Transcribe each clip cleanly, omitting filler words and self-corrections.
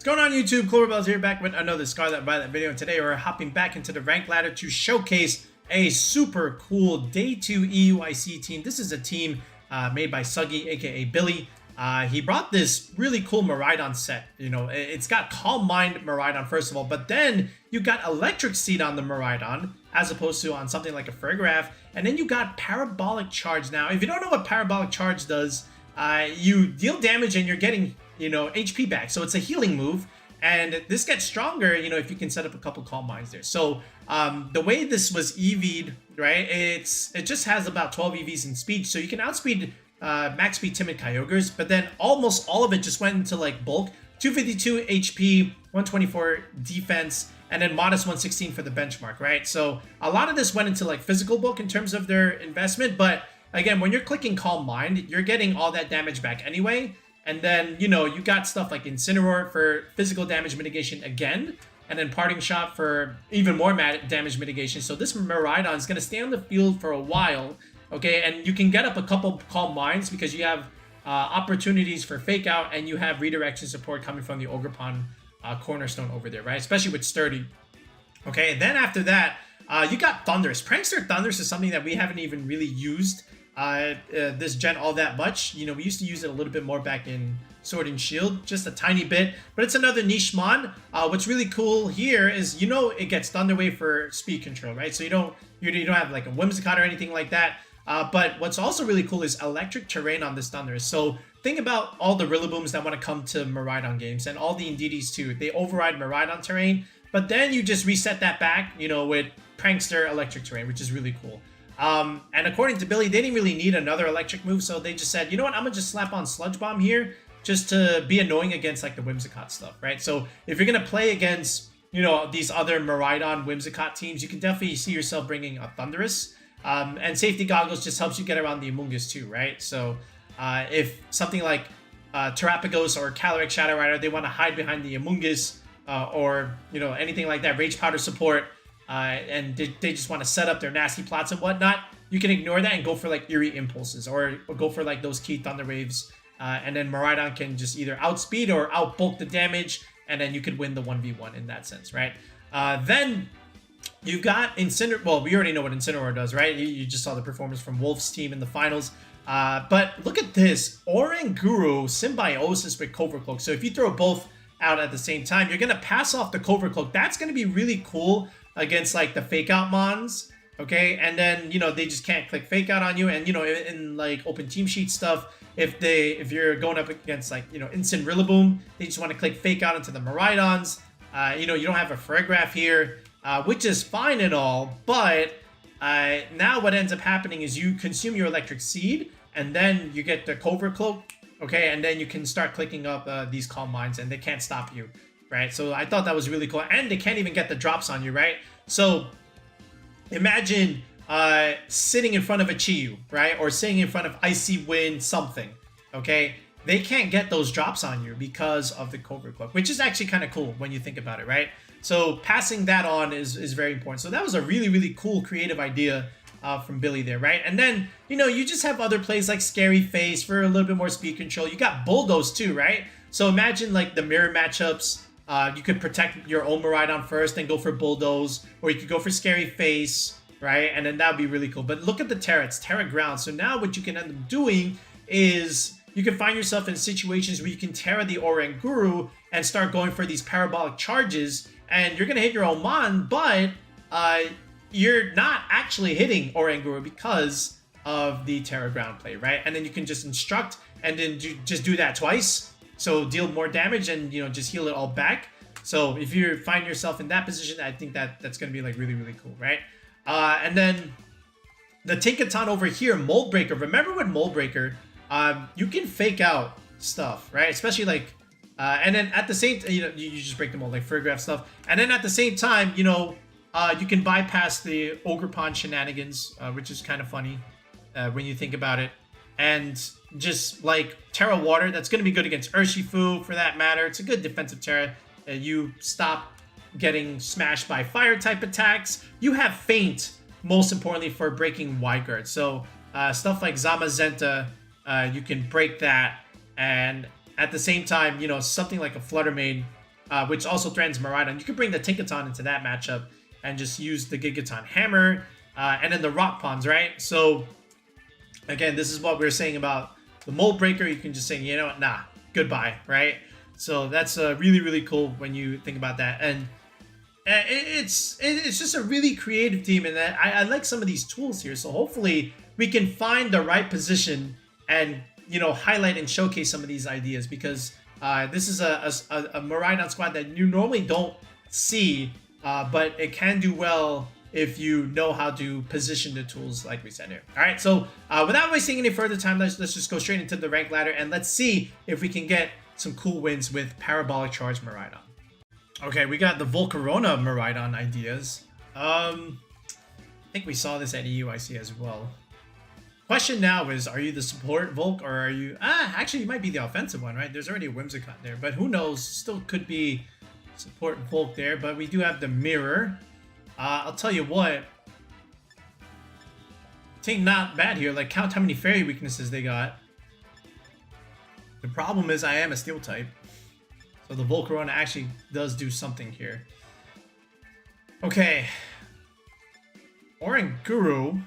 What's going on YouTube? Cloverbells here back with another Scarlet Violet video, and today we're hopping back into the rank ladder to showcase a super cool Day 2 EUIC team. This is a team made by Suggy, aka Billy. He brought this really cool Miraidon set. You know, it's got Calm Mind Miraidon first of all, but then you got Electric Seed on the Miraidon as opposed to on something like a Farigiraf, and then you got Parabolic Charge. Now, if you don't know what Parabolic Charge does, you deal damage and you're getting, you know, HP back. So it's a healing move, and this gets stronger, you know, if you can set up a couple Calm Minds there. So the way this was EV'd, right, it just has about 12 EVs in speed, so you can outspeed max speed Timid Kyogres, but then almost all of it just went into like bulk. 252 HP, 124 defense, and then modest 116 for the benchmark, right? So a lot of this went into like physical bulk in terms of their investment, but again, when you're clicking Calm Mind, you're getting all that damage back anyway. And then, you know, you got stuff like Incineroar for physical damage mitigation again, and then Parting Shot for even more damage mitigation. So this Miraidon is going to stay on the field for a while, okay? And you can get up a couple Calm Minds because you have opportunities for Fake Out, and you have redirection support coming from the Ogerpon-Cornerstone over there, right? Especially with Sturdy. Okay, and then after that, you got Thundurus. Prankster Thundurus is something that we haven't even really used this gen all that much. You know, we used to use it a little bit more back in Sword and Shield, just a tiny bit, but it's another niche mon. What's really cool here is, you know, it gets Thunder Wave for speed control, right? So you don't have like a Whimsicott or anything like that. But what's also really cool is electric terrain on this Thundurus. So think about all the Rillabooms that want to come to Miraidon games, and all the Indeedees too. They override Miraidon terrain, but then you just reset that back, you know, with Prankster electric terrain, which is really cool. And according to Billy, they didn't really need another electric move, so they just said, you know what, I'm gonna just slap on Sludge Bomb here just to be annoying against like the Whimsicott stuff, right? So if you're gonna play against, you know, these other Miraidon Whimsicott teams, you can definitely see yourself bringing a Thundurus. And Safety Goggles just helps you get around the Amoonguss too, right? So if something like Terrapagos or Calyrex Shadow Rider, they want to hide behind the Amoonguss, or, you know, anything like that, Rage Powder support, and they just want to set up their nasty plots and whatnot, you can ignore that and go for like Eerie Impulses, or go for like those key Thunder Waves, and then Miraidon can just either outspeed or outbulk the damage, and then you could win the 1v1 in that sense, right? Then you've got Incineroar. Well, we already know what Incineroar does, right? You just saw the performance from Wolf's team in the finals. But look at this. Oranguru Symbiosis with Covert Cloak. So if you throw both out at the same time, you're going to pass off the Covert Cloak. That's going to be really cool against like the Fake Out mons. Okay, and then, you know, they just can't click Fake Out on you. And, you know, in like open team sheet stuff, if you're going up against like, you know, Instant Rillaboom, they just want to click Fake Out into the Miraidons. You know, you don't have a Farigiraf here. Which is fine and all, but now what ends up happening is you consume your Electric Seed, and then you get the Covert Cloak, okay, and then you can start clicking up these Calm Minds, and they can't stop you, right? So I thought that was really cool, and they can't even get the drops on you, right? So imagine sitting in front of a Chiyu, right, or sitting in front of Icy Wind'd something, okay? They can't get those drops on you because of the Covert Cloak, which is actually kind of cool when you think about it, right? So passing that on is very important. So that was a really, really cool creative idea from Billy there, right? And then, you know, you just have other plays like Scary Face for a little bit more speed control. You got Bulldoze too, right? So imagine like the mirror matchups. You could protect your own Miraidon first, then go for Bulldoze, or you could go for Scary Face, right? And then that would be really cool. But look at the Terra. It's Terra Ground. So now what you can end up doing is you can find yourself in situations where you can Terra the Oranguru and start going for these Parabolic Charges, and you're going to hit your own mon, but you're not actually hitting Oranguru because of the Terra Ground play, right? And then you can just instruct and then just do that twice. So deal more damage and, you know, just heal it all back. So if you find yourself in that position, I think that's going to be like really, really cool, right? And then the Tinkaton over here, Mold Breaker. Remember with Mold Breaker, you can Fake Out stuff, right? Especially like and then at the same time, you know, you just break them all like Farigiraf stuff. And then at the same time, you know, you can bypass the Ogerpon shenanigans, which is kind of funny when you think about it. And just like Terra Water, that's going to be good against Urshifu for that matter. It's a good defensive Terra. You stop getting smashed by fire type attacks. You have Feint, most importantly, for breaking wide guard. So stuff like Zamazenta, you can break that. And at the same time, you know, something like a Flutter Mane which also threatens Miraidon. You could bring the Tinkaton into that matchup and just use the Gigaton Hammer, and then the Ogerpons, right? So, again, this is what we were saying about the Mold Breaker. You can just say, you know what, nah, goodbye, right? So that's really, really cool when you think about that. And it's just a really creative team, and I like some of these tools here. So hopefully we can find the right position and, you know, highlight and showcase some of these ideas, because this is a Miraidon squad that you normally don't see, but it can do well if you know how to position the tools like we said here. All right, so without wasting any further time, let's just go straight into the rank ladder, and let's see if we can get some cool wins with Parabolic Charge Miraidon. Okay, we got the Volcarona Miraidon ideas. I think we saw this at EUIC as well. Question now is, are you the support Volk, or are you... actually, you might be the offensive one, right? There's already a Whimsicott there, but who knows? Still could be support Volk there, but we do have the Mirror. I'll tell you what. I think not bad here. Like, count how many fairy weaknesses they got. The problem is I am a steel type. So the Volcarona actually does do something here. Okay. Oranguru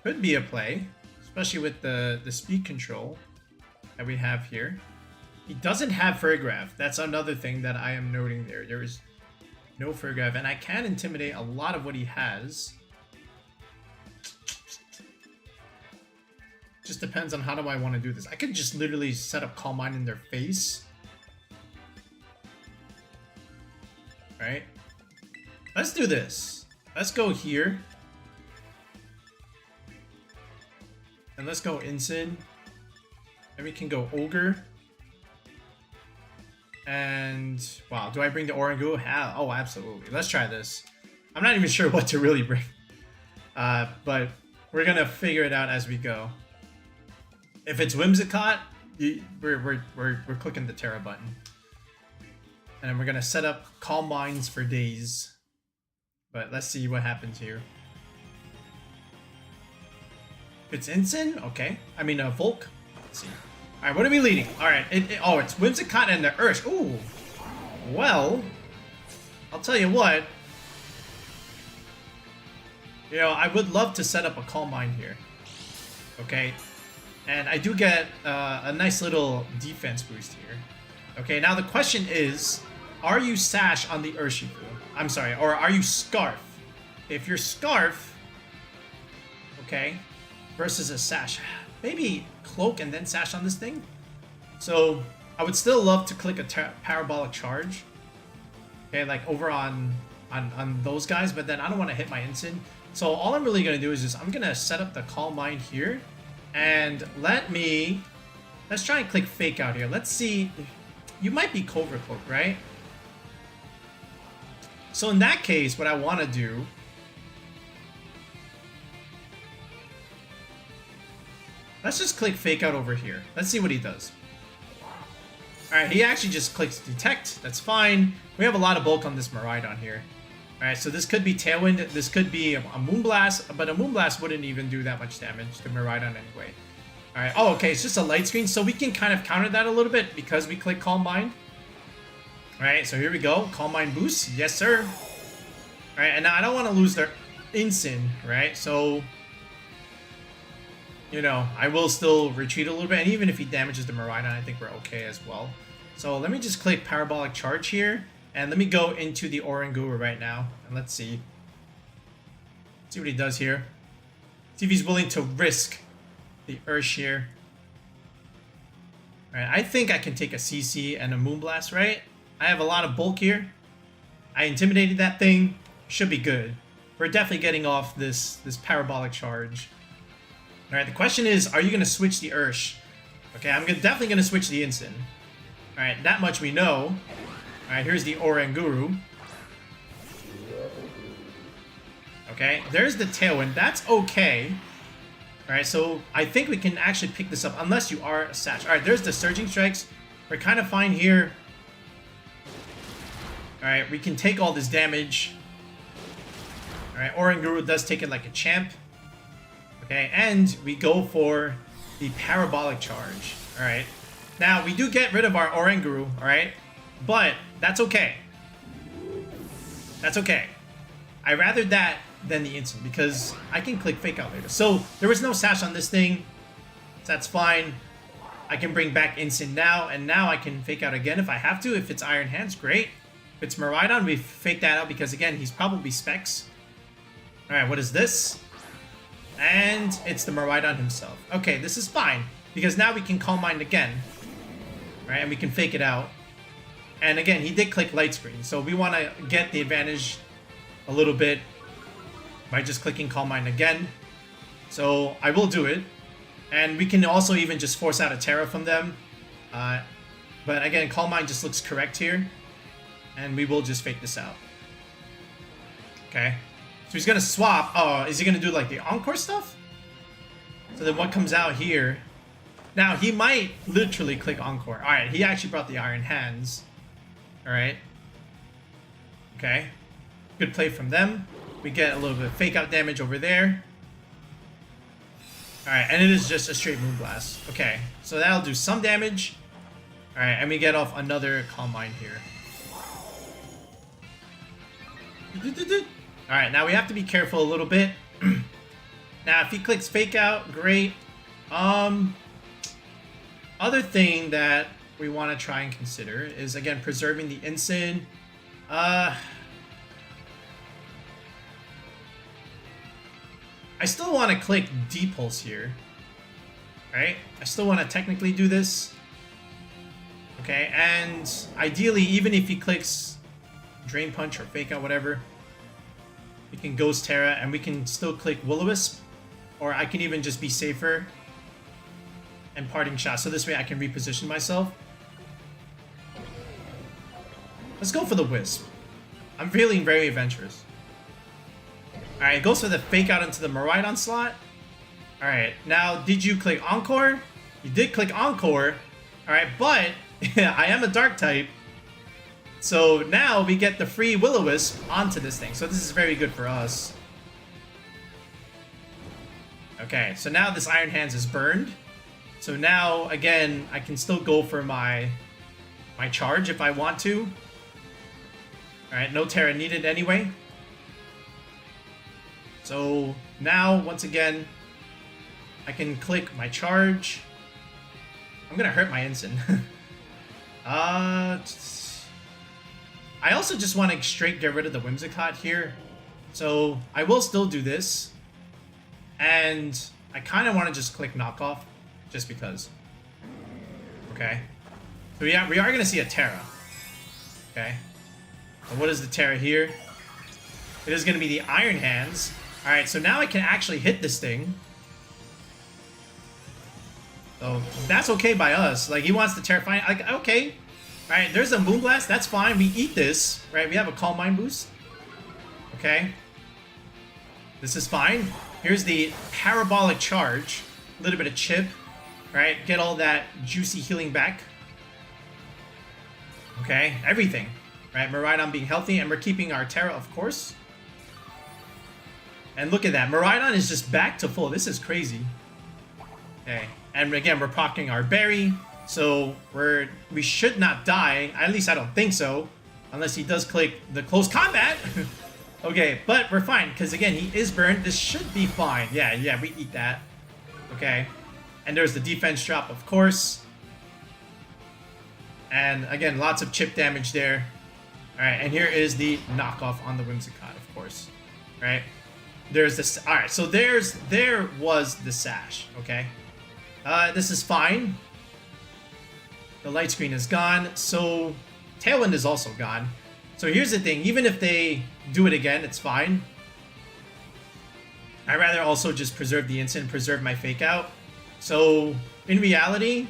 could be a play, especially with the speed control that we have here. He doesn't have Farigirafs. That's another thing that I am noting there. There is no Farigirafs, and I can intimidate a lot of what he has. Just depends on how do I want to do this. I could just literally set up Calm Mind in their face. Right? Let's do this. Let's go here. And let's go Incin. Then we can go Ogre. And wow, do I bring the Oranguru? Oh, absolutely. Let's try this. I'm not even sure what to really bring. But we're gonna figure it out as we go. If it's Whimsicott, we're clicking the Terra button. And we're gonna set up Calm Minds for days. But let's see what happens here. It's Incin? Okay. I mean, Volk. Let's see. Alright, what are we leading? Alright, oh, it's Whimsicott and the Ursh. Ooh. Well, I'll tell you what. You know, I would love to set up a Calm Mind here. Okay. And I do get a nice little defense boost here. Okay, now the question is, are you Sash on the Urshifu? I'm sorry, or are you Scarf? If you're Scarf, okay, versus a Sash, maybe Cloak and then Sash on this thing. So I would still love to click a Parabolic Charge. Okay, like over on those guys, but then I don't want to hit my Incin. So all I'm really going to do is I'm going to set up the Calm Mind here. And let's try and click Fake Out here. Let's see. You might be Covert Cloak, right? So in that case, what I want to do... Let's just click Fake Out over here. Let's see what he does. Alright, he actually just clicks Detect. That's fine. We have a lot of bulk on this Miraidon here. Alright, so this could be Tailwind, this could be a Moonblast, but a Moonblast wouldn't even do that much damage to Miraidon anyway. Alright, oh, okay, it's just a light screen, so we can kind of counter that a little bit because we click Calm Mind. Alright, so here we go, Calm Mind boost, yes sir. Alright, and now I don't want to lose their Incin, right, so... You know, I will still retreat a little bit, and even if he damages the Miraidon, I think we're okay as well. So let me just click Parabolic Charge here. And let me go into the Oranguru right now, and let's see. See what he does here. See if he's willing to risk the Ursh here. Alright, I think I can take a CC and a Moonblast, right? I have a lot of bulk here. I intimidated that thing. Should be good. We're definitely getting off this Parabolic Charge. Alright, the question is, are you going to switch the Ursh? Okay, I'm definitely going to switch the Incin. Alright, that much we know. Alright, here's the Oranguru. Okay, there's the Tailwind. That's okay. Alright, so I think we can actually pick this up, unless you are a Sash. Alright, there's the Surging Strikes. We're kind of fine here. Alright, we can take all this damage. Alright, Oranguru does take it like a champ. Okay, and we go for the Parabolic Charge. Alright. Now, we do get rid of our Oranguru, alright? But that's okay. That's okay. I rather that than the instant because I can click Fake Out later. So there was no sash on this thing. So that's fine. I can bring back instant now, and now I can Fake Out again if I have to. If it's Iron Hands, great. If it's Miraidon, we fake that out because again, he's probably Specs. Alright, what is this? And it's the Miraidon himself. Okay, this is fine. Because now we can Calm Mind again. Right, and we can fake it out. And again, he did click Light Screen. So we want to get the advantage a little bit by just clicking Calm Mind again. So I will do it. And we can also even just force out a Terra from them. But again, Calm Mind just looks correct here. And we will just fake this out. Okay. So he's going to swap. Oh, is he going to do like the Encore stuff? So then what comes out here? Now, he might literally click Encore. Alright, he actually brought the Iron Hands. Alright. Okay. Good play from them. We get a little bit of Fake Out damage over there. Alright, and it is just a straight Moonblast. Okay, so that'll do some damage. Alright, and we get off another Calm Mind here. Alright, now we have to be careful a little bit. Now, if he clicks Fake Out, great. Other thing that we want to try and consider is, again, preserving the Incin. I still want to click D-Pulse here. Right? I still want to technically do this. Okay, and ideally, even if he clicks Drain Punch or Fake Out, whatever, we can Ghost Terra and we can still click Will-O-Wisp. Or I can even just be safer and Parting Shot. So this way I can reposition myself. Let's go for the Wisp. I'm feeling very adventurous. Alright, it goes for the Fake Out into the Miraidon slot. Alright, now did you click Encore? You did click Encore. Alright, but I am a Dark type. So now we get the free Will-O-Wisp onto this thing. So this is very good for us. Okay, so now this Iron Hands is burned. So now, again, I can still go for my charge if I want to. Alright, no Terra needed anyway. So now, once again, I can click my charge. I'm gonna hurt my Incin. I also just want to straight get rid of the Whimsicott here. So I will still do this. And I kind of want to just click Knockoff. Just because. Okay. So we are going to see a Terra. Okay. And what is the Terra here? It is going to be the Iron Hands. Alright, so now I can actually hit this thing. So that's okay by us. Like, he wants to terrify. Like, okay. Alright, there's a Moonblast. That's fine. We eat this. Right, we have a Calm Mind boost. Okay. This is fine. Here's the Parabolic Charge. A little bit of chip. Right, get all that juicy healing back. Okay, everything. Right, Miraidon being healthy, and we're keeping our Terra, of course. And look at that. Miraidon is just back to full. This is crazy. Okay, and again, we're proccing our berry. So we should not die. At least I don't think so. Unless he does click the close combat. Okay, but we're fine. Because again, he is burned. This should be fine. Yeah, we eat that. Okay. And there's the defense drop, of course. And again, lots of chip damage there. Alright, and here is the knockoff on the Whimsicott, of course. Right? There's this. Alright, so there was the sash. Okay. This is fine. The light screen is gone. So Tailwind is also gone. So here's the thing. Even if they do it again, it's fine. I'd rather also just preserve the instant, preserve my Fake Out. So in reality,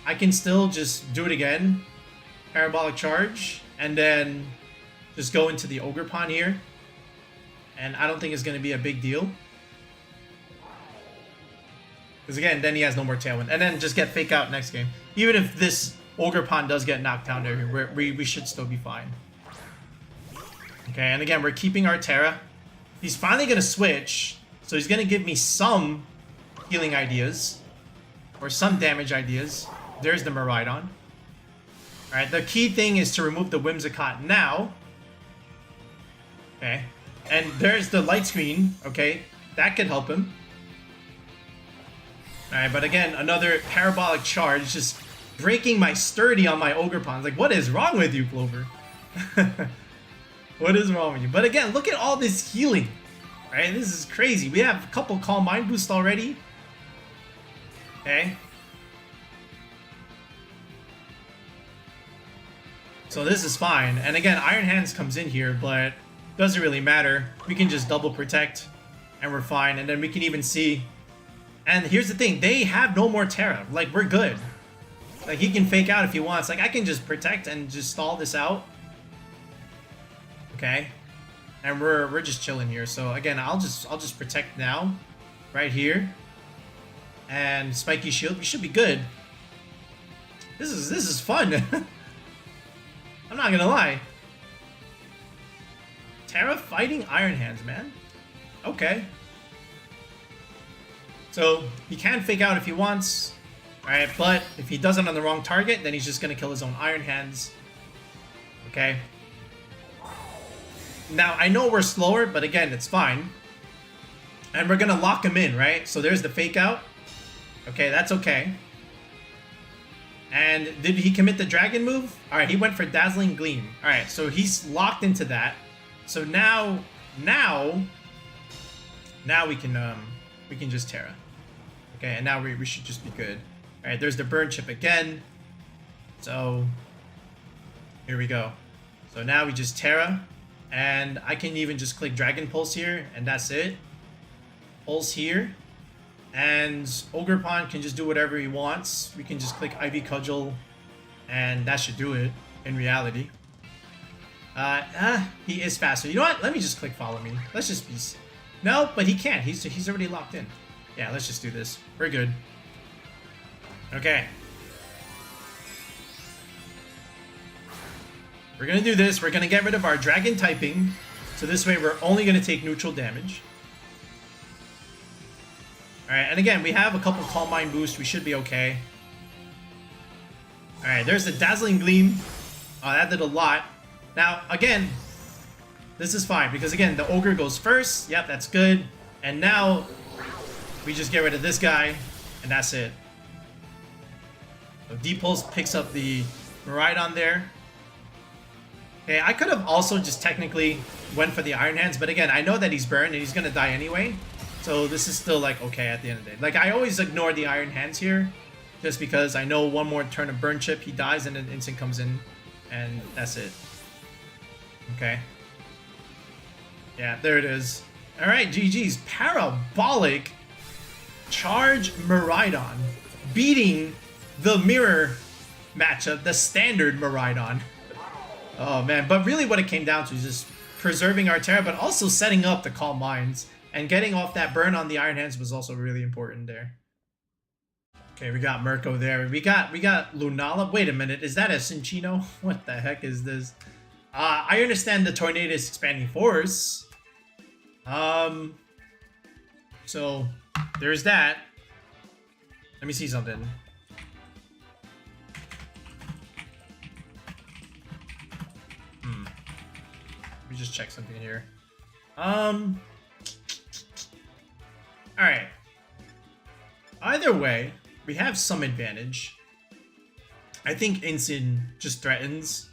I can still just do it again. Parabolic Charge. And then just go into the Ogerpon here. And I don't think it's going to be a big deal. Because again, then he has no more Tailwind. And then just get Fake Out next game. Even if this Ogerpon does get knocked down there, we should still be fine. Okay, and again, we're keeping our Terra. He's finally going to switch. So he's going to give me some healing ideas. Or some damage ideas. There's the Miraidon. Alright, the key thing is to remove the Whimsicott now. Okay. And there's the light screen. Okay. That could help him. Alright, but again, another Parabolic Charge. Just breaking my sturdy on my Ogerpons. Like, what is wrong with you, Clover? What is wrong with you? But again, look at all this healing. Right? This is crazy. We have a couple Calm Mind boosts already. Okay. So this is fine. And again, Iron Hands comes in here, but doesn't really matter. We can just double protect and we're fine. And then we can even see. And here's the thing. They have no more Terra. Like, we're good. Like, he can fake out if he wants. Like, I can just protect and just stall this out. Okay. And we're just chilling here. So again, I'll just protect now. Right here. And Spiky Shield. We should be good. This is fun. I'm not gonna lie. Terra fighting Iron Hands, man. Okay. So he can fake out if he wants. Alright, but if he does it on the wrong target, then he's just gonna kill his own Iron Hands. Okay. Now, I know we're slower, but again, it's fine. And we're gonna lock him in, right? So there's the fake out. Okay, that's okay. And did he commit the dragon move? Alright, he went for Dazzling Gleam. Alright, so he's locked into that. So now we can just Terra. Okay, and now we should just be good. Alright, there's the burn chip again. So here we go. So now we just Terra. And I can even just click Dragon Pulse here, and that's it. Pulse here. And Ogerpon can just do whatever he wants. We can just click Ivy Cudgel, and that should do it, in reality. He is faster. You know what? Let me just click Follow Me. Let's just be... No, but he can't. He's already locked in. Yeah, let's just do this. We're good. Okay. We're going to do this. We're going to get rid of our Dragon typing. So this way we're only going to take neutral damage. Alright, and again, we have a couple Calm Mind boosts. We should be okay. Alright, there's the Dazzling Gleam. Oh, that did a lot. Now, again, this is fine. Because again, the Ogre goes first. Yep, that's good. And now, we just get rid of this guy. And that's it. So D-Pulse picks up the Miraidon there. Okay, I could have also just technically went for the Iron Hands, but again, I know that he's burned and he's gonna die anyway. So this is still like okay at the end of the day. Like I always ignore the Iron Hands here, just because I know one more turn of burn chip, he dies and an instant comes in, and that's it. Okay. Yeah, there it is. All right, GG's. Parabolic Charge Miraidon beating the mirror matchup, the standard Miraidon. Oh man, but really what it came down to is just preserving our Terra, but also setting up the Calm Minds. And getting off that burn on the Iron Hands was also really important there. Okay, we got Mirko there. We got Lunala. Wait a minute, is that a Cincinno? What the heck is this? I understand the Tornadus expanding force. So there's that. Let me see something. Let me just check something here. Alright. Either way, we have some advantage. I think Incin just threatens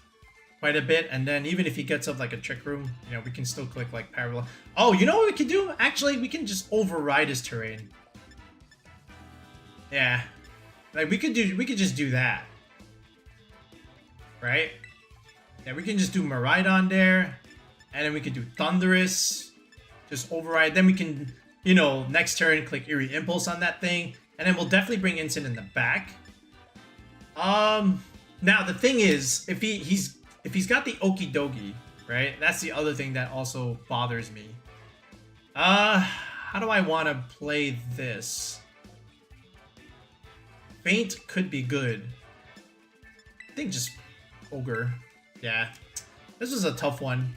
quite a bit, and then even if he gets up like a Trick Room, you know, we can still click like Parabolic. Oh, you know what we can do? Actually, we can just override his terrain. Yeah. Like we could just do that. Right? Yeah, we can just do Miraidon there. And then we can do Thundurus. Just override. Then we can, you know, next turn click Eerie Impulse on that thing. And then we'll definitely bring Incin in the back. Now the thing is, if he's got the Okidogi, right? That's the other thing that also bothers me. How do I want to play this? Feint could be good. I think just Ogre. Yeah. This was a tough one.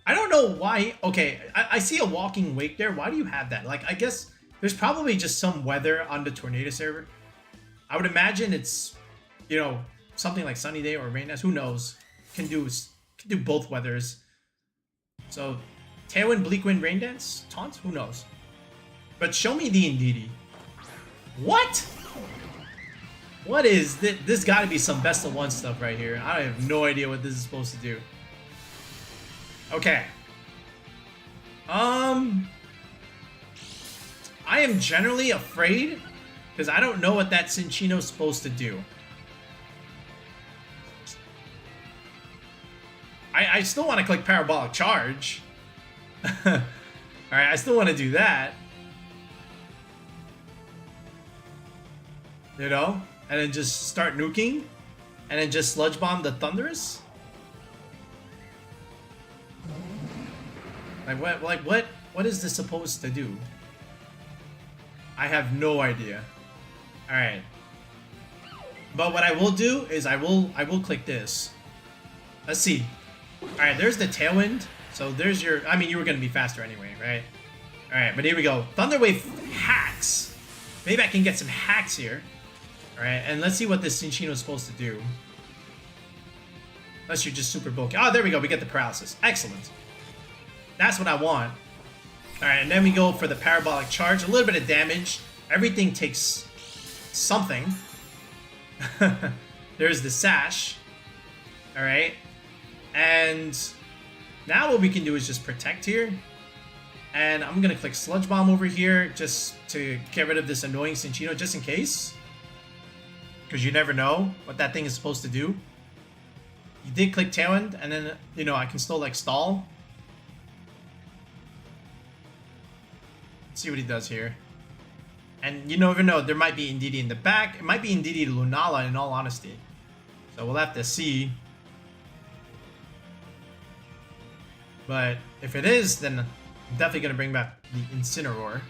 I don't know why. Okay, I see a Walking Wake there. Why do you have that? Like, I guess there's probably just some weather on the Tornado server. I would imagine it's, you know, something like Sunny Day or Rain Dance. Who knows? Can do both weathers. So Tailwind, Bleak Wind, Rain Dance, Taunt. Who knows? But show me the Indeedee. What? What is this? This got to be some best of one stuff right here. I have no idea what this is supposed to do. Okay. I am generally afraid because I don't know what that Cincinno is supposed to do. I still want to click Parabolic Charge. Alright, I still want to do that. You know? And then just start nuking. And then just Sludge Bomb the Thundurus. What is this supposed to do? I have no idea. Alright. But what I will do is I will click this. Let's see. Alright, there's the Tailwind. So there's your... I mean, you were going to be faster anyway, right? Alright, but here we go. Thunder Wave hacks. Maybe I can get some hacks here. Alright, and let's see what this Cincinno is supposed to do. Unless you're just super bulky. Oh, there we go. We get the paralysis. Excellent. That's what I want. Alright, and then we go for the Parabolic Charge. A little bit of damage. Everything takes something. There's the Sash. Alright. And now what we can do is just protect here. And I'm going to click Sludge Bomb over here just to get rid of this annoying Cincinno just in case. Because you never know what that thing is supposed to do. You did click Tailwind, and then, you know, I can still, like, stall. Let's see what he does here. And you never know, there might be Indeedee in the back. It might be Indeedee to Lunala, in all honesty. So we'll have to see. But if it is, then I'm definitely going to bring back the Incineroar,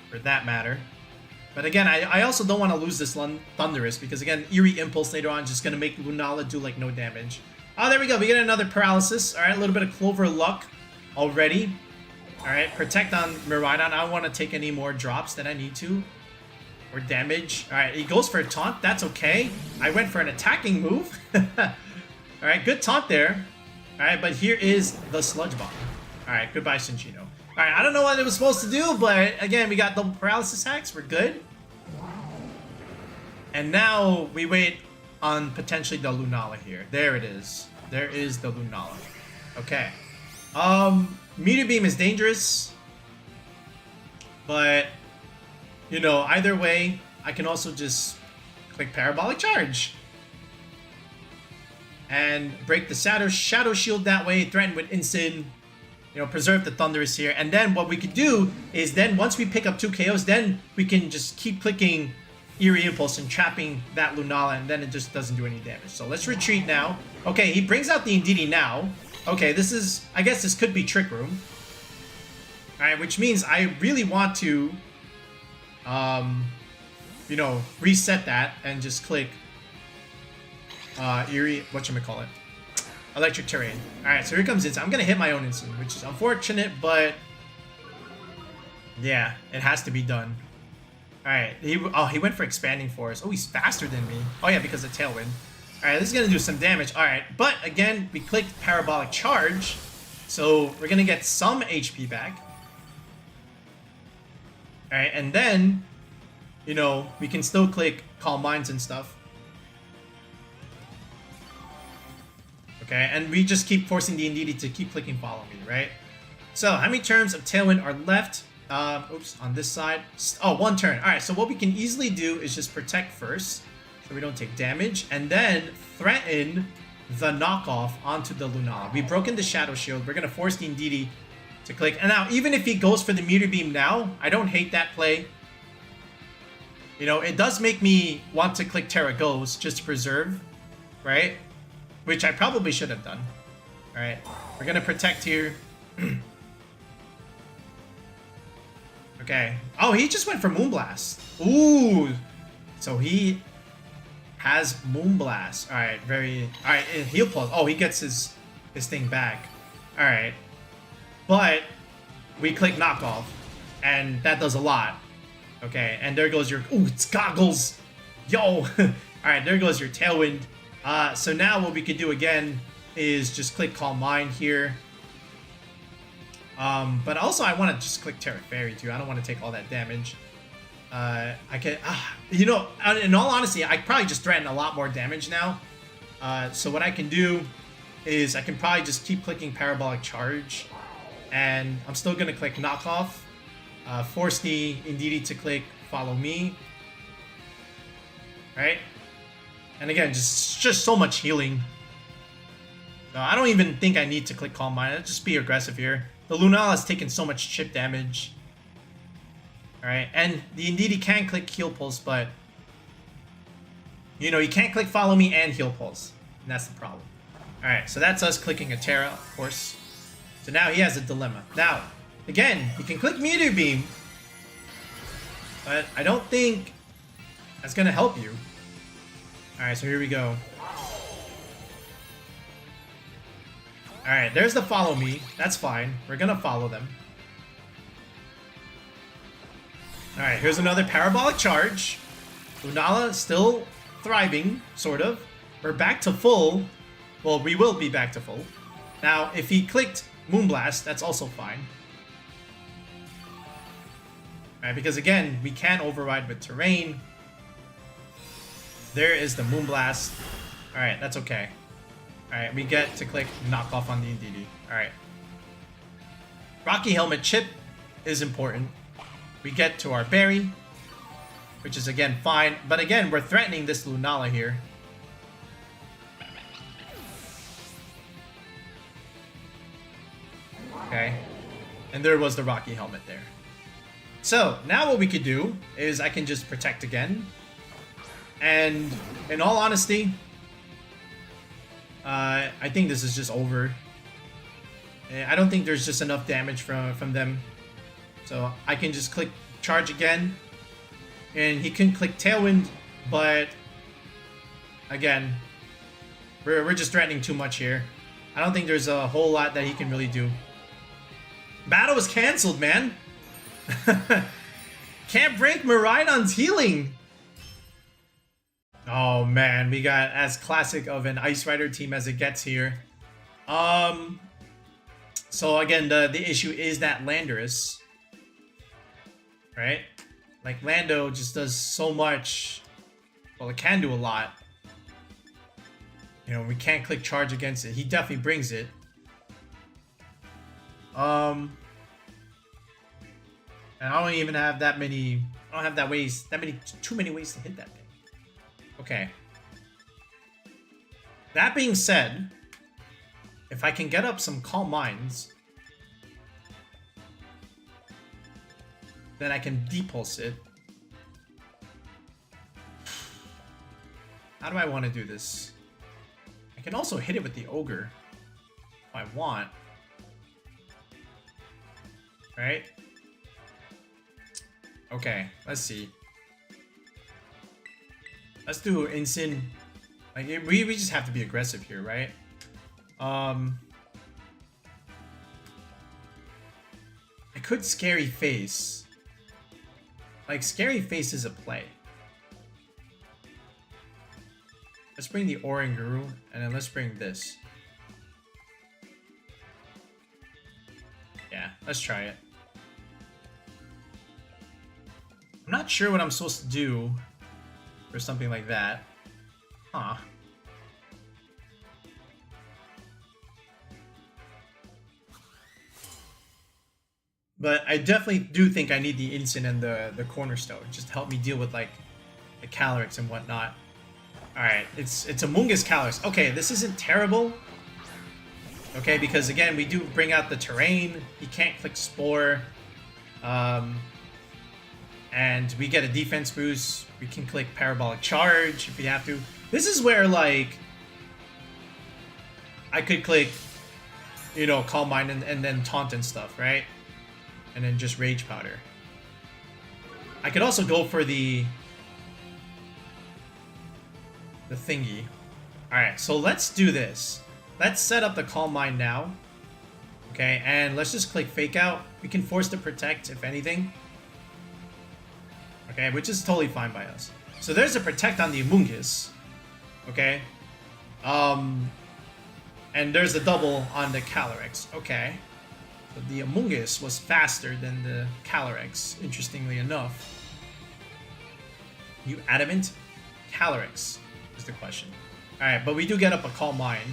for that matter. But again, I also don't want to lose this Thundurus, because again, Eerie Impulse later on is just going to make Lunala do like no damage. Oh, there we go. We get another paralysis. Alright, a little bit of Clover luck already. Alright, Protect on Miraidon. I don't want to take any more drops than I need to. Or damage. Alright, he goes for a taunt. That's okay. I went for an attacking move. Alright, good taunt there. Alright, but here is the Sludge Bomb. Alright, goodbye Cincinno. Alright, I don't know what it was supposed to do, but again, we got double paralysis hacks. We're good. And now we wait on potentially the Lunala here. There it is. There is the Lunala. Okay. Meteor Beam is dangerous. But, you know, either way, I can also just click Parabolic Charge. And break the Shadow Shield that way, threaten with Instant, you know, preserve the Thundurus here. And then what we could do is then once we pick up 2 KOs, then we can just keep clicking Eerie Impulse and trapping that Lunala, and then it just doesn't do any damage. So let's retreat now. Okay, he brings out the Indeedee now. Okay, this is, I guess this could be Trick Room. Alright, which means I really want to, you know, reset that and just click whatchamacallit? Electric Terrain. Alright, so here comes Instant. I'm gonna hit my own Instant, which is unfortunate, but yeah, it has to be done. Alright, he went for Expanding Force. Oh, he's faster than me. Oh yeah, because of Tailwind. Alright, this is gonna do some damage. Alright, but again, we clicked Parabolic Charge, so we're gonna get some HP back. Alright, and then, you know, we can still click Calm Minds and stuff. Okay, and we just keep forcing the Indeedee to keep clicking Follow Me, right? So, how many turns of Tailwind are left? Oops, on this side. Oh, 1 turn. Alright, so what we can easily do is just Protect first, so we don't take damage, and then threaten the knockoff onto the Lunala. We've broken the Shadow Shield. We're going to force the Indeedee to click. And now, even if he goes for the Meteor Beam now, I don't hate that play. You know, it does make me want to click Terra Ghost just to preserve, right? Which I probably should have done. Alright, we're going to Protect here. Okay. Oh, he just went for Moonblast. Ooh. So he has Moonblast. Alright, Alright, Heal Pulse. Oh, he gets his thing back. Alright. But we click Knockoff. And that does a lot. Okay, and there goes your... Ooh, it's Goggles! Yo! Alright, there goes your Tailwind. So now what we could do again is just click Calm Mind here. But also I want to just click Terra Fairy too. I don't want to take all that damage. I can, you know, in all honesty, I probably just threaten a lot more damage now. So what I can do is I can probably just keep clicking Parabolic Charge, and I'm still gonna click Knockoff, force the Indeedee to click Follow Me, right? And again, just so much healing. So I don't even think I need to click Calm Mind. I'll just be aggressive here. The Lunala has taken so much chip damage. Alright, and the Indeedee can click Heal Pulse, but you know, you can't click Follow Me and Heal Pulse. And that's the problem. Alright, so that's us clicking a Terra, of course. So now he has a dilemma. Now, again, he can click Meteor Beam, but I don't think that's gonna help you. Alright, so here we go. Alright, there's the Follow Me. That's fine. We're gonna follow them. Alright, here's another Parabolic Charge. Lunala still thriving, sort of. We're back to full. Well, we will be back to full. Now, if he clicked Moonblast, that's also fine. Alright, because again, we can override with terrain. There is the Moonblast. Alright, that's okay. Alright, we get to click Knock Off on the Indeedee. Alright. Rocky Helmet Chip is important. We get to our Berry, which is again fine. But again, we're threatening this Lunala here. Okay. And there was the Rocky Helmet there. So, now what we could do is I can just Protect again. And in all honesty, I think this is just over. I don't think there's just enough damage from them. So I can just click Charge again. And he can click Tailwind, but again, we're just threatening too much here. I don't think there's a whole lot that he can really do. Battle was cancelled, man. Can't break Miraidon's healing. Oh man, we got as classic of an Ice Rider team as it gets here. So again, the issue is that Landorus, right? Like Lando just does so much. Well, it can do a lot. You know, we can't click Charge against it. He definitely brings it. And I don't even have that many. I don't have too many ways to hit that thing. Okay. That being said, if I can get up some Calm Minds, then I can Depulse it. How do I want to do this? I can also hit it with the Ogre if I want. Right? Okay, let's see. Let's do Incin. Like we just have to be aggressive here, right? I could Scary Face. Like Scary Face is a play. Let's bring the Oranguru, and then let's bring this. Yeah, let's try it. I'm not sure what I'm supposed to do or something like that. Huh. But I definitely do think I need the Incin and the Cornerstone just to help me deal with like the Calyrex and whatnot. Alright, it's a Mungus Calyrex. Okay, this isn't terrible. Okay, because again, we do bring out the terrain. He can't click Spore. And we get a defense boost. We can click Parabolic Charge if we have to. This is where, like, I could click, you know, Calm Mind and then Taunt and stuff, right? And then just Rage Powder. I could also go for the thingy. Alright, so let's do this. Let's set up the Calm Mind now. Okay, and let's just click Fake Out. We can force to Protect, if anything. Okay, which is totally fine by us. So there's a Protect on the Amoonguss. Okay. And there's a double on the Calyrex. Okay. So the Amoonguss was faster than the Calyrex, interestingly enough. You adamant? Calyrex is the question. Alright, but we do get up a Calm Mind.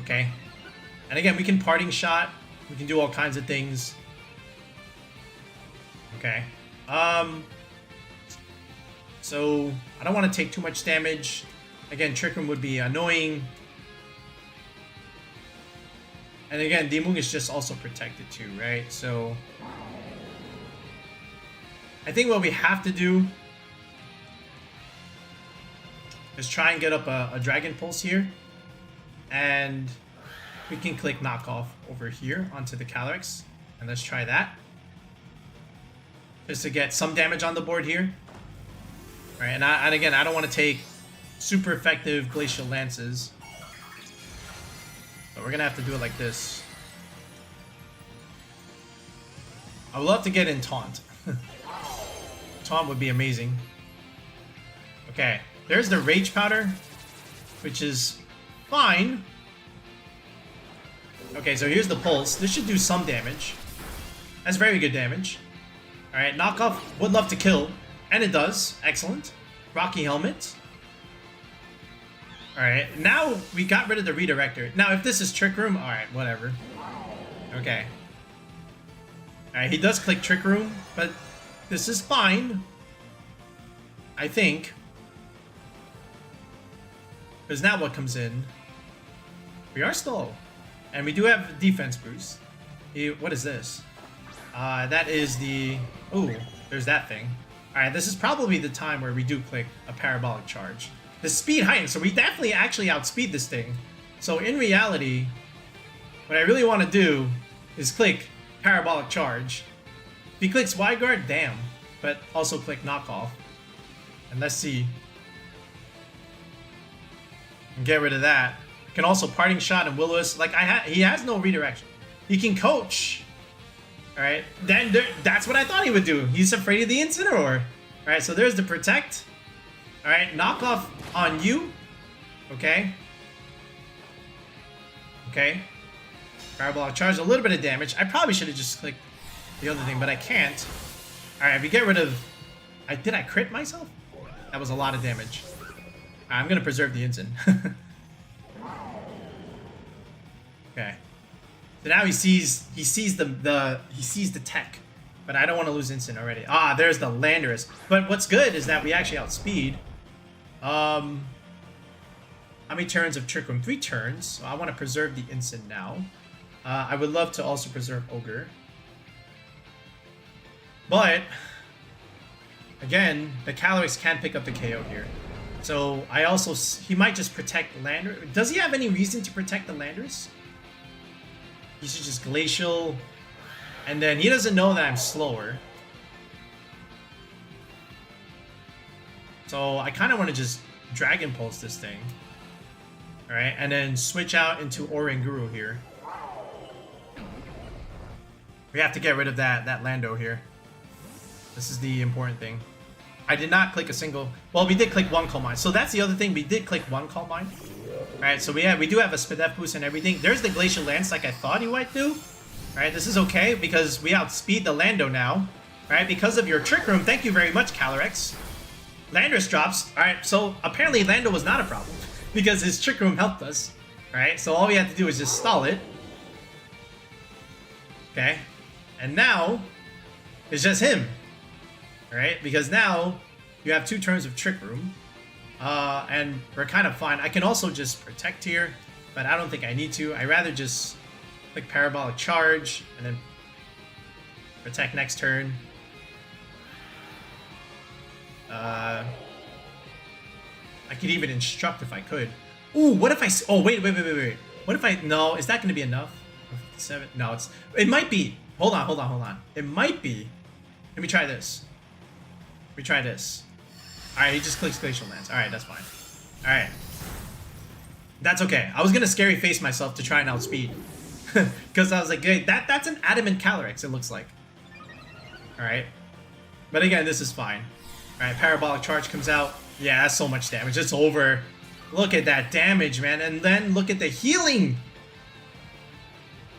Okay. And again, we can Parting Shot. We can do all kinds of things. Okay. So, I don't want to take too much damage. Again, Trick Room would be annoying. And again, the Amoonguss is just also protected too, right? So, I think what we have to do is try and get up a Dragon Pulse here. And we can click Knockoff over here onto the Calyrex. And let's try that. Just to get some damage on the board here. All right, and again, I don't want to take super effective Glacial Lances. But we're going to have to do it like this. I would love to get in Taunt. Taunt would be amazing. Okay, there's the Rage Powder, which is fine. Okay, so here's the Pulse. This should do some damage. That's very good damage. Alright, Knockoff would love to kill. And it does. Excellent. Rocky Helmet. Alright, now we got rid of the Redirector. Now, if this is Trick Room, alright, whatever. Okay. Alright, he does click Trick Room, but this is fine. I think. Because now what comes in? We are slow. And we do have defense boost. What is this? That is the... Ooh, there's that thing. Alright, this is probably the time where we do click a Parabolic Charge. The speed heightens, so we definitely actually outspeed this thing. So in reality, what I really want to do is click Parabolic Charge. If he clicks Wide Guard, damn. But also click Knockoff. And let's see. And get rid of that. Can also Parting Shot and Will-O-Wisp. Like, he has no redirection. He can Coach. Alright, then that's what I thought he would do. He's afraid of the Incineroar. Alright, so there's the Protect. Alright, Knockoff on you. Okay. Okay. Parabolic Charge, a little bit of damage. I probably should have just clicked the other thing, but I can't. Alright, if we get rid of... Did I crit myself? That was a lot of damage. I'm gonna preserve the Incin. Okay. So now he sees the tech, but I don't want to lose Incin already. Ah, there's the Landorus. But what's good is that we actually outspeed. How many turns of Trick Room? 3 turns. So I want to preserve the Incin now. I would love to also preserve Ogre. But again, the Calyrex can pick up the KO here. So he might just protect Landorus. Does he have any reason to protect the Landorus? He should just Glacial. And then he doesn't know that I'm slower. So I kind of want to just Dragon Pulse this thing. Alright, and then switch out into Oranguru here. We have to get rid of that Lando here. This is the important thing. I did not click a single... Well, we did click 1 Calm Mind. So that's the other thing. We did click 1 Calm Mind. Alright, so we do have a Spadef boost and everything. There's the Glacial Lance like I thought he might do. Alright, this is okay because we outspeed the Lando now. Alright, because of your Trick Room. Thank you very much, Calyrex. Landorus drops. Alright, so apparently Lando was not a problem because his Trick Room helped us. Alright, so all we had to do is just stall it. Okay. And now, it's just him. Alright, because now you have 2 turns of Trick Room. And we're kind of fine. I can also just Protect here, but I don't think I need to. I'd rather just click Parabolic Charge and then Protect next turn. I could even Instruct if I could. Ooh, what if I... Oh, wait. What if I... No, is that going to be enough? 57? No, it might be. Hold on. It might be. Let me try this. Alright, he just clicks Glacial Lance. Alright, that's fine. Alright. That's okay. I was gonna scary face myself to try and outspeed. Because I was like, hey, that's an adamant Calyrex, it looks like. Alright. But again, this is fine. Alright, Parabolic Charge comes out. Yeah, that's so much damage. It's over. Look at that damage, man. And then look at the healing.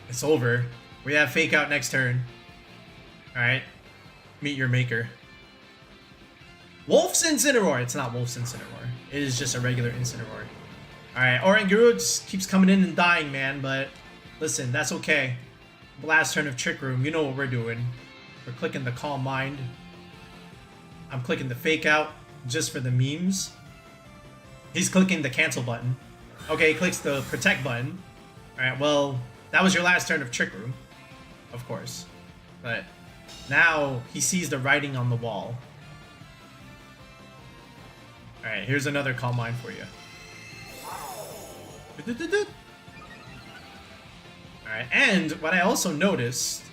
It's over. We have Fake Out next turn. Alright. Meet your maker. Wolf's Incineroar. It's not Wolf's Incineroar. It is just a regular Incineroar. Alright, Oranguru just keeps coming in and dying, man. But listen, that's okay. Last turn of Trick Room. You know what we're doing. We're clicking the Calm Mind. I'm clicking the Fake Out just for the memes. He's clicking the cancel button. Okay, he clicks the protect button. Alright, well, that was your last turn of Trick Room. Of course. But now he sees the writing on the wall. Alright, here's another Calm Mind for you. Alright, and what I also noticed...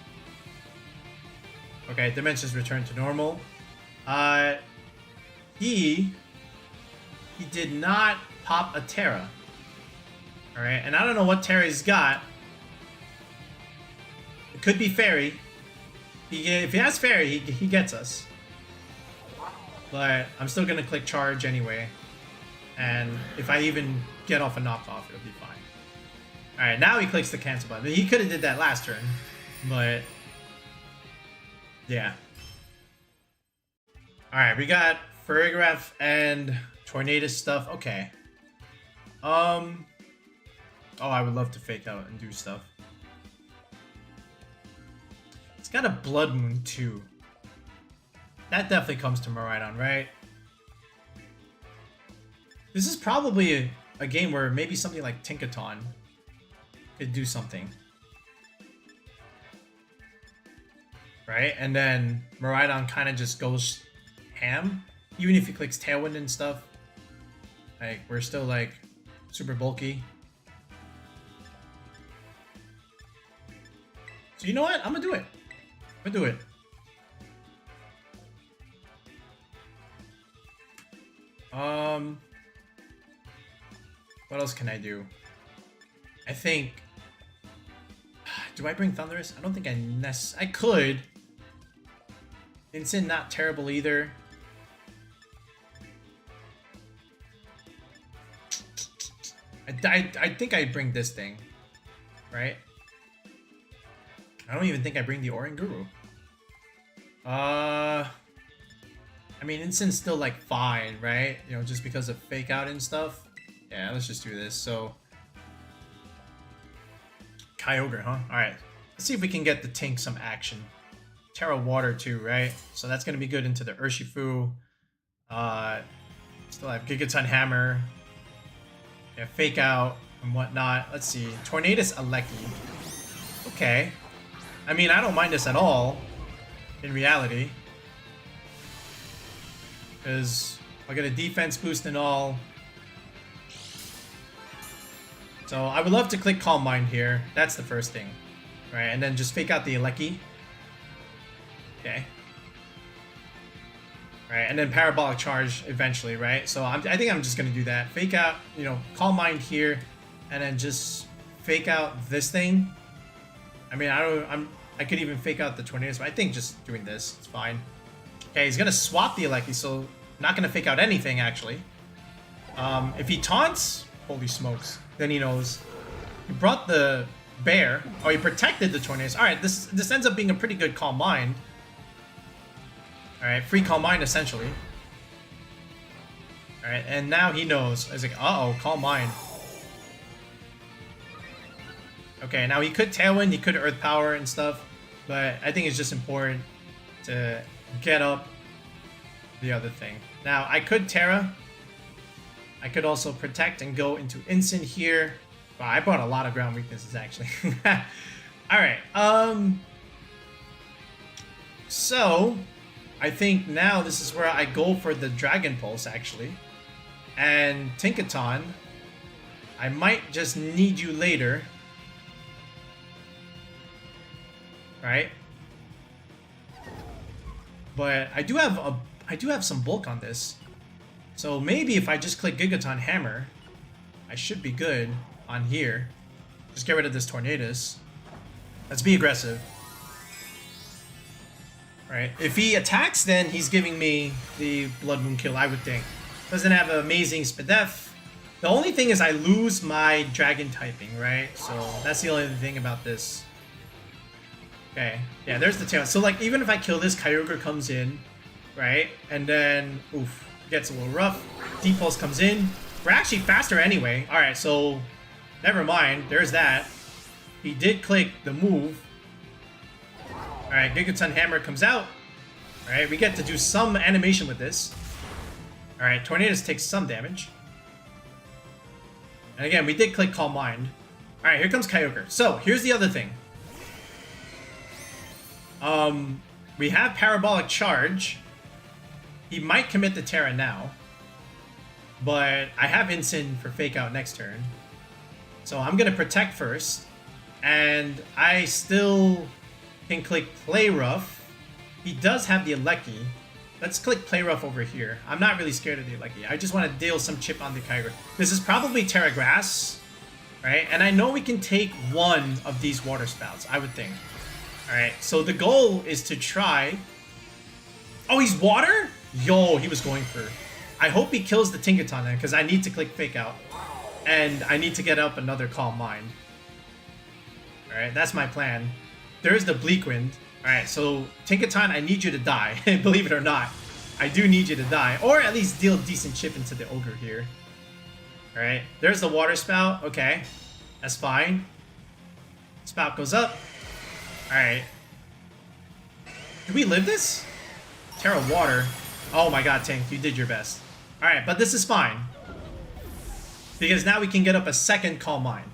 Okay, Dimensions return to normal. He did not pop a Terra. Alright, and I don't know what Terra he's got. It could be Fairy. If he has Fairy, he gets us. But I'm still gonna click Charge anyway. And if I even get off a knockoff, it'll be fine. Alright, now he clicks the cancel button. He could have did that last turn. But yeah. Alright, we got Farigirafs and Tornadus stuff. Okay. Oh, I would love to Fake Out and do stuff. It's got a Blood Moon too. That definitely comes to Miraidon, right? This is probably a game where maybe something like Tinkaton could do something. Right? And then Miraidon kind of just goes ham. Even if he clicks Tailwind and stuff. Like, we're still like super bulky. So you know what? I'm gonna do it. I'm gonna do it. What else can I do? I think... Do I bring Thundurus? I don't think I could. Incin, not terrible either. I think I bring this thing. Right? I don't even think I bring the Oranguru. I mean, Incin's still like fine, right? You know, just because of Fake Out and stuff. Yeah, let's just do this. So, Kyogre, huh? Alright. Let's see if we can get the Tink some action. Terra Water too, right? So that's gonna be good into the Urshifu. Still have Gigaton Hammer. Yeah, Fake Out and whatnot. Let's see. Tornadus Alecki. Okay. I mean, I don't mind this at all. In reality. Because I'll get a defense boost and all. So I would love to click Calm Mind here. That's the first thing. Right, and then just Fake Out the Alecki. Okay. Right, and then Parabolic Charge eventually, right? So I think I'm just going to do that. Fake Out, you know, Calm Mind here. And then just Fake Out this thing. I mean, I could even Fake Out the Tornadus, but I think just doing this is fine. Okay, he's going to swap the Alecki, so not going to Fake Out anything, actually. If he taunts, holy smokes, then he knows. He brought the bear. Oh, he protected the Tornadus. Alright, this ends up being a pretty good Calm Mind. Alright, free Calm Mind, essentially. Alright, and now he knows. He's like, uh-oh, Calm Mind. Okay, now he could Tailwind, he could Earth Power and stuff, but I think it's just important to get up the other thing. Now, I could Terra. I could also Protect and go into Incin here. Wow, I brought a lot of ground weaknesses, actually. Alright, so, I think now this is where I go for the Dragon Pulse, actually. And Tinkaton, I might just need you later. Right? But I do have some bulk on this. So maybe if I just click Gigaton Hammer, I should be good on here. Just get rid of this Tornadus. Let's be aggressive. Right? If he attacks, then he's giving me the Blood Moon kill, I would think. Doesn't have an amazing Spadef. The only thing is I lose my dragon typing, right? So that's the only thing about this. Okay, yeah, there's the tail. So like, even if I kill this, Kyogre comes in, right? And then, oof, gets a little rough. Deep Pulse comes in. We're actually faster anyway. All right, so never mind. There's that. He did click the move. All right, Gigaton Hammer comes out. All right, we get to do some animation with this. All right, Tornadus takes some damage. And again, we did click Calm Mind. All right, here comes Kyogre. So here's the other thing. We have Parabolic Charge. He might commit the Terra now. But I have Incin for Fake Out next turn. So I'm going to Protect first. And I still can click Play Rough. He does have the Ilecky. Let's click Play Rough over here. I'm not really scared of the Ilecky. I just want to deal some chip on the Kyogre. This is probably Terra Grass. Right? And I know we can take one of these Water Spouts, I would think. Alright, so the goal is to try... Oh, he's water? Yo, he was going for... I hope he kills the Tinkaton then, because I need to click Fake Out. And I need to get up another Calm Mind. Alright, that's my plan. There's the Bleak Wind. Alright, so Tinkaton, I need you to die. Believe it or not. I do need you to die. Or at least deal decent chip into the Ogre here. Alright, there's the Water Spout. Okay, that's fine. Spout goes up. Alright. Do we live this? Terra Water. Oh my god, Tank, you did your best. Alright, but this is fine. Because now we can get up a second Calm Mind.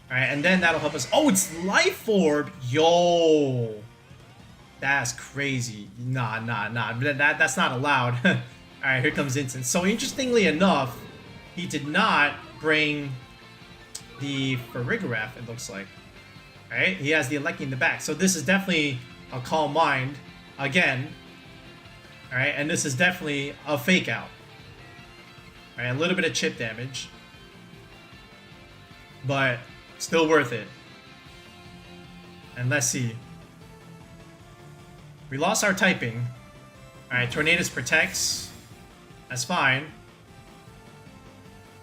Alright, and then that'll help us. Oh, it's Life Orb! Yo! That's crazy. Nah. That's not allowed. Alright, here comes Instant. So interestingly enough, he did not bring the Farigirafs, it looks like. Alright, he has the Ilecky in the back. So this is definitely a Calm Mind again. Alright, and this is definitely a Fake Out. Alright, a little bit of chip damage. But still worth it. And let's see. We lost our typing. Alright, Tornadus protects. That's fine.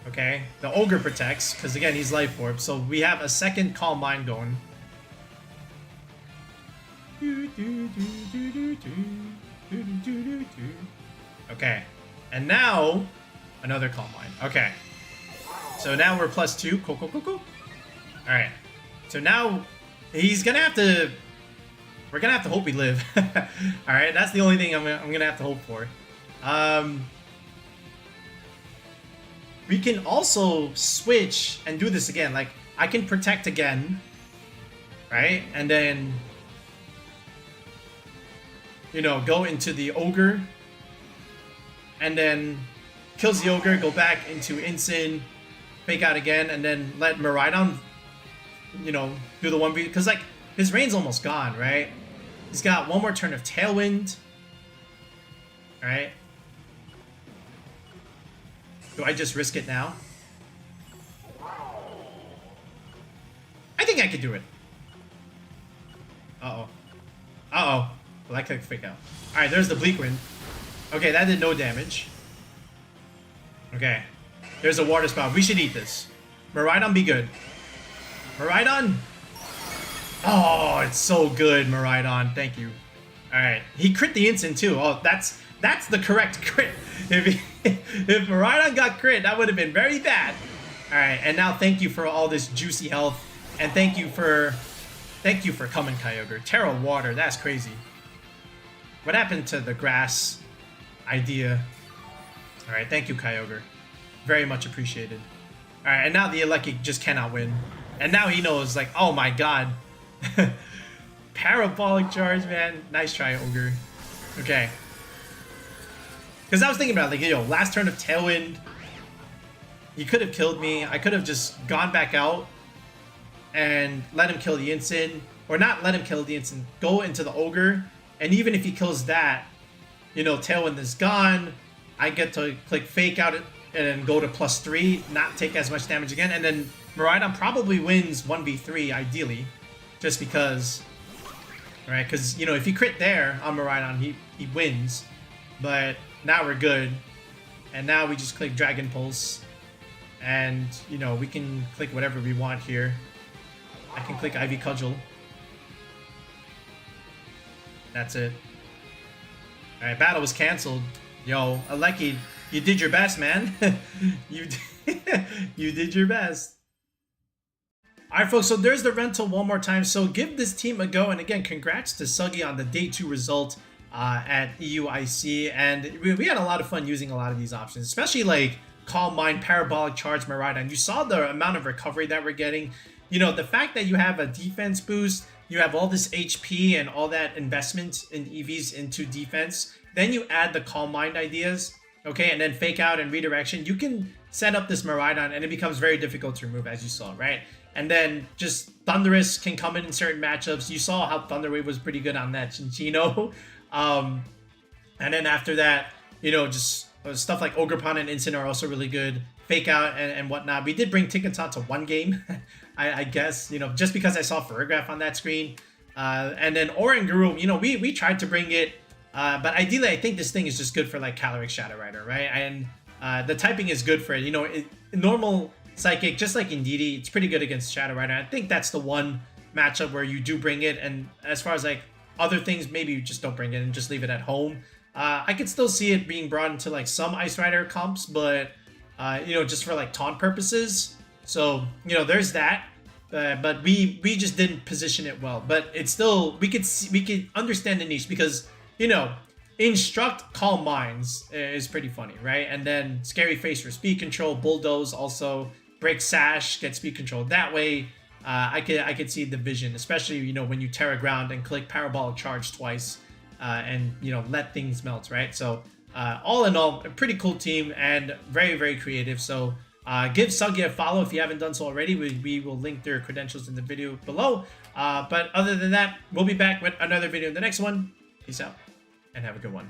Okay, the Ogre protects, because again, he's Life Orb. So we have a second Calm Mind going. Okay, and now another Calm Mind. Okay, so now we're +2. Cool. Alright, so now he's gonna have to. We're gonna have to hope we live. Alright, that's the only thing I'm gonna have to hope for. We can also switch and do this again. Like, I can protect again, right? And then, you know, go into the Ogre. And then kills the Ogre, go back into Incin, Fake Out again, and then let Miraidon, you know, do the 1v. Because, like, his reign's almost gone, right? He's got one more turn of Tailwind. Right? Do I just risk it now? I think I could do it. Uh-oh. Well, I clicked Fake Out. Alright, there's the Bleak Wind. Okay, that did no damage. Okay. There's a Water Spout. We should eat this. Miraidon, be good. Miraidon? Oh, it's so good, Miraidon. Thank you. Alright. He crit the Incin too. Oh, that's the correct crit. If Miraidon got crit, that would have been very bad. Alright, and now thank you for all this juicy health. And thank you for coming, Kyogre. Terra Water, that's crazy. What happened to the grass idea? Alright, thank you, Kyogre. Very much appreciated. Alright, and now the Ilecky just cannot win. And now he knows, like, oh my god. Parabolic Charge, man. Nice try, Ogre. Okay. Because I was thinking about, like, yo, last turn of Tailwind. He could have killed me. I could have just gone back out and let him kill the Incin. Or not let him kill the Incin. Go into the Ogre. And even if he kills that, you know, Tailwind is gone. I get to click Fake Out and then go to +3. Not take as much damage again. And then Miraidon probably wins 1v3, ideally. Just because... Alright, because, you know, if you crit there on Miraidon, he wins. But now we're good. And now we just click Dragon Pulse. And, you know, we can click whatever we want here. I can click Ivy Cudgel. That's it. Alright, battle was canceled. Yo, Aleki, you did your best, man. you did your best. Alright, folks, so there's the rental one more time. So give this team a go. And again, congrats to Suggy on the day 2 result at EUIC. And we had a lot of fun using a lot of these options, especially like Calm Mind, Parabolic Charge Miraidon. You saw the amount of recovery that we're getting. You know, the fact that you have a defense boost, you have all this HP and all that investment in EVs into defense. Then you add the Calm Mind ideas, okay, and then Fake Out and Redirection. You can set up this Miraidon and it becomes very difficult to remove, as you saw, right? And then just Thundurus can come in certain matchups. You saw how Thunder Wave was pretty good on that Cincinno. And then after that, you know, just stuff like Ogerpon and Incineroar are also really good. Fake Out and whatnot. We did bring Tinkaton to 1 game, I guess, you know, just because I saw Farigirafs on that screen. And then Oranguru, you know, we tried to bring it, but ideally I think this thing is just good for like Calyrex Shadow Rider, right? And the typing is good for it. You know, normal Psychic, just like Indeedee, it's pretty good against Shadow Rider. I think that's the one matchup where you do bring it. And as far as like other things, maybe you just don't bring it and just leave it at home. I could still see it being brought into like some Ice Rider comps, but you know, just for like taunt purposes. So, you know, there's that. But we just didn't position it well. But it's still, we could understand the niche because, you know, Instruct Calm Minds is pretty funny, right? And then Scary Face for speed control, Bulldoze also, Break Sash, get speed control that way. I could see the vision, especially, you know, when you Terra Ground and click Parabolic Charge twice and, you know, let things melt, right? So all in all, a pretty cool team and very, very creative. So give Suggy a follow if you haven't done so already. We will link their credentials in the video below. But other than that, we'll be back with another video in the next one. Peace out and have a good one.